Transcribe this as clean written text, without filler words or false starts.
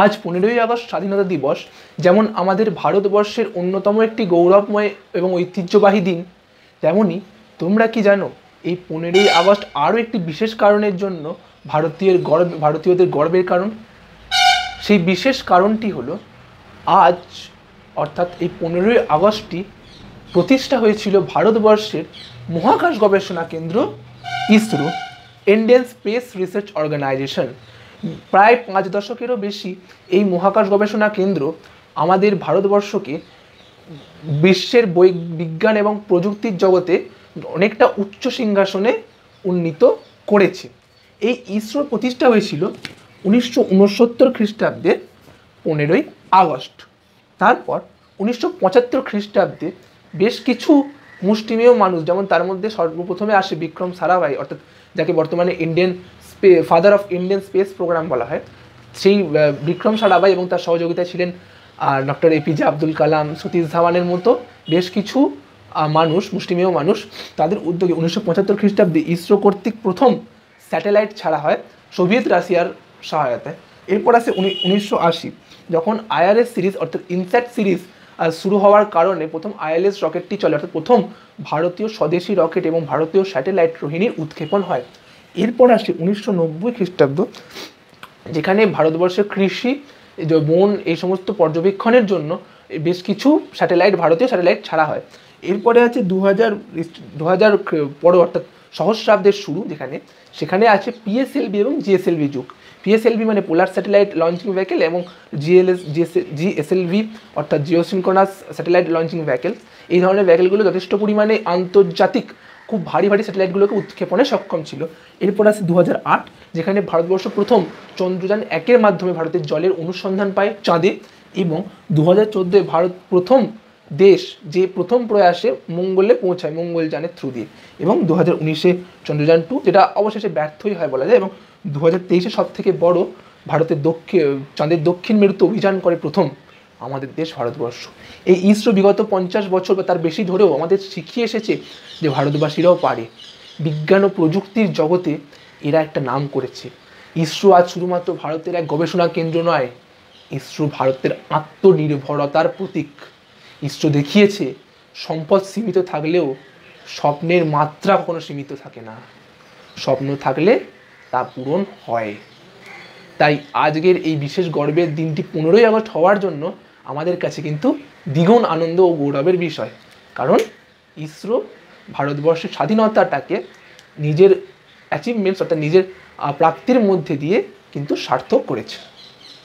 আজ 15ই আগস্ট স্বাধীনতা দিবস যেমন আমাদের ভারতবর্ষের অন্যতম একটি গৌরবময় এবং ঐতিহ্যবাহী দিন, তেমনই তোমরা কি জানো এই 15ই আগস্ট আরও একটি বিশেষ কারণের জন্য ভারতীয়দের গর্বের কারণ। সেই বিশেষ কারণটি হলো আজ অর্থাৎ এই 15ই আগস্টটি প্রতিষ্ঠা হয়েছিল ভারতবর্ষের মহাকাশ গবেষণা কেন্দ্র ISRO, Indian space research organisation. প্রায় 5 দশকেরও বেশি এই মহাকাশ গবেষণা কেন্দ্র আমাদের ভারতবর্ষকে বিশ্বের বিজ্ঞান এবং প্রযুক্তির জগতে অনেকটা উচ্চ সিংহাসনে উন্নীত করেছে। এই ইসরো প্রতিষ্ঠা হয়েছিল 1969 খ্রিস্টাব্দে 15ই আগস্ট। তারপর 1975 খ্রিস্টাব্দে বেশ কিছু মুষ্টিমেয় মানুষ, যেমন তার মধ্যে সর্বপ্রথমে আসে বিক্রম সারাভাই, অর্থাৎ যাকে বর্তমানে father of Indian space programme বলা হয়, সেই বিক্রম সারাভাই এবং তার সহযোগিতায় ছিলেন ডক্টর এপিজে আব্দুল কালাম, সতীশ ধাওয়ানের মতো বেশ কিছু মানুষ, মুষ্টিমেয় মানুষ। তাদের উদ্যোগে 1975 খ্রিস্টাব্দে ইসরো কর্তৃক প্রথম স্যাটেলাইট ছাড়া হয় সোভিয়েত রাশিয়ার সহায়তায়। এরপর আসে 1980, যখন আইআরএস সিরিজ অর্থাৎ ইনস্যাট সিরিজ শুরু হওয়ার কারণে প্রথম আইএলএস রকেটটি চলে, অর্থাৎ প্রথম ভারতীয় স্বদেশী রকেট এবং ভারতীয় স্যাটেলাইট রোহিণীর উৎক্ষেপণ হয়। এরপর আসে 1990 খ্রিস্টাব্দ, যেখানে ভারতবর্ষের কৃষি, বন, এই সমস্ত পর্যবেক্ষণের জন্য বেশ কিছু ভারতীয় স্যাটেলাইট ছাড়া হয়। এরপরে আছে 2000 পর, অর্থাৎ সহস্রাব্দের শুরু, সেখানে আছে পিএসএলভি এবং জিএসএলভি যুগ। পিএসএলভি মানে পোলার স্যাটেলাইট লঞ্চিং ভেহিকেল এবং জিএসএলভি অর্থাৎ জিওসিনক্রোনাস স্যাটেলাইট লঞ্চিং ভেহিকেল। এই ধরনের ভেহিকেলগুলো যথেষ্ট পরিমাণে আন্তর্জাতিক খুব ভারী স্যাটেলাইটগুলোকে উৎক্ষেপণে সক্ষম ছিল। এরপর আছে 2008, যেখানে ভারতবর্ষ প্রথম চন্দ্রযান 1-এর মাধ্যমে ভারতের জলের অনুসন্ধান পায় চাঁদে, এবং 2014 ভারত প্রথম দেশ যে প্রথম প্রয়াসে মঙ্গলে পৌঁছায় মঙ্গলযানের থ্রু দিয়ে, এবং 2019 চন্দ্রযান 2, যেটা অবশেষে ব্যর্থই হয় বলা যায়, এবং 2023 সব থেকে বড় ভারতের চাঁদের দক্ষিণ মেরুতে অভিযান করে প্রথম আমাদের দেশ ভারতবর্ষ। এই ইসরো বিগত 50 বছর বা তার বেশি ধরেও আমাদের শিখিয়ে এসেছে যে ভারতবাসীরাও পারে। বিজ্ঞান ও প্রযুক্তির জগতে এরা একটা নাম করেছে। ইসরো আজ শুধুমাত্র ভারতের এক গবেষণা কেন্দ্র নয়, ইসরো ভারতের আত্মনির্ভরতার প্রতীক। ইসরো দেখিয়েছে সম্পদ সীমিত থাকলেও স্বপ্নের মাত্রা কখনো সীমিত থাকে না, স্বপ্ন থাকলে তা পূরণ হয়। তাই আজকের এই বিশেষ গর্বের দিনটি 15ই আগস্ট হওয়ার জন্য আমাদের কাছে কিন্তু দ্বিগুণ আনন্দ ও গৌরবের বিষয়, কারণ ইসরো ভারতবর্ষের স্বাধীনতাটাকে নিজের অ্যাচিভমেন্টস অর্থাৎ নিজের প্রাপ্তির মধ্যে দিয়ে কিন্তু সার্থক করেছে।